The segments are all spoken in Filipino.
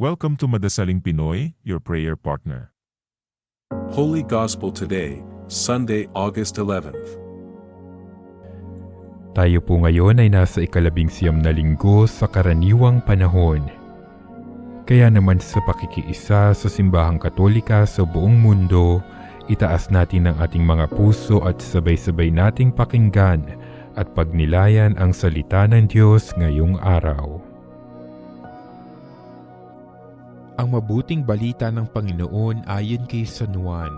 Welcome to Madasaling Pinoy, your prayer partner. Holy Gospel today, Sunday, August 11th. Tayo po ngayon ay nasa ika-11 na linggo sa karaniwang panahon. Kaya naman sa pakikiisa sa simbahang Katolika sa buong mundo, itaas natin ang ating mga puso at sabay-sabay nating pakinggan at pagnilayan ang salita ng Diyos ngayong araw. Ang mabuting balita ng Panginoon ayon kay San Juan.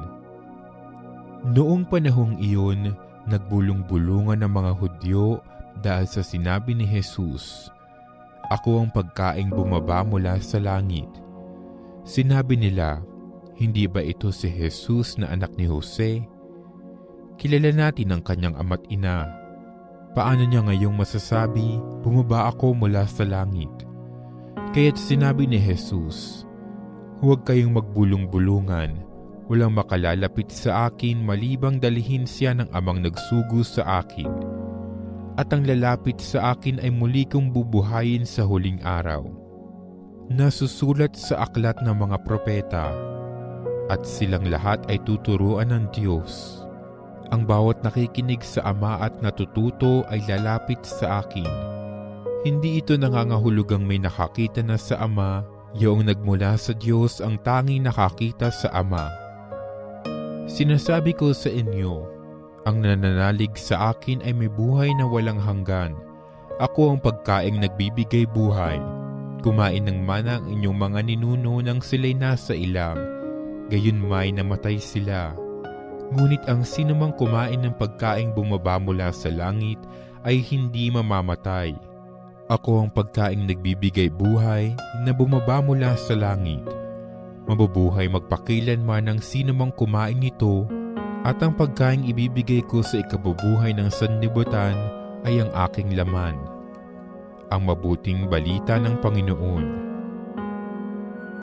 Noong panahong iyon, nagbulong-bulungan ang mga Hudyo dahil sa sinabi ni Jesus, "Ako ang pagkaing bumaba mula sa langit." Sinabi nila, "Hindi ba ito si Jesus na anak ni Jose? Kilala natin ang kanyang ama't ina. Paano niya ngayong masasabi, 'Bumaba ako mula sa langit'?" Kaya't sinabi ni Jesus, "Huwag kayong magbulong-bulungan. Walang makalalapit sa akin malibang dalhin siya ng amang nagsugo sa akin. At ang lalapit sa akin ay muli kong bubuhayin sa huling araw." Nasusulat sa aklat ng mga propeta, "At silang lahat ay tuturuan ng Diyos. Ang bawat nakikinig sa Ama at natututo ay lalapit sa akin. Hindi ito nangangahulugang may nakakita na sa Ama, yaong nagmula sa Diyos ang tanging nakakita sa Ama. Sinasabi ko sa inyo, ang nananalig sa akin ay may buhay na walang hanggan. Ako ang pagkaing nagbibigay buhay. Kumain ng mana ang inyong mga ninuno nang sila'y nasa ilang, gayon may namatay sila. Ngunit ang sinumang kumain ng pagkaing bumaba mula sa langit ay hindi mamamatay. Ako ang pagkaing nagbibigay buhay na bumaba mula sa langit. Mabubuhay magpakilanman ang sinumang kumain nito, at ang pagkaing ibibigay ko sa ikabubuhay ng sanlibutan ay ang aking laman." Ang mabuting balita ng Panginoon.